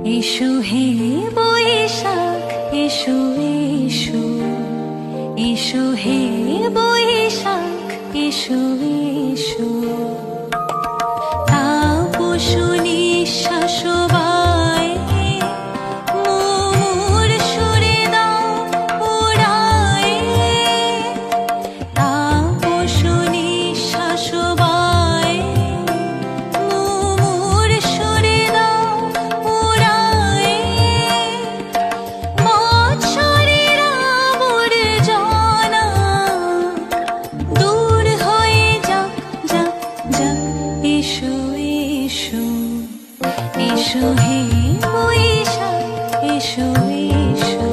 এসো হে বৈশাখ এসো এসো, এসো হে বৈশাখ এসো এসো। তাপস নিঃশ্বাস বায়ে মোর সুরে দাও উড়ায়ে। তাপস নিঃশ্বাস বায়ে মোর সুরে দাও উড়ায়ে। বৎসরের আবর্জনা দূর হয়ে যাক যাক যাক। এসো এসো, এসো হে বৈশাখ এসো এসো।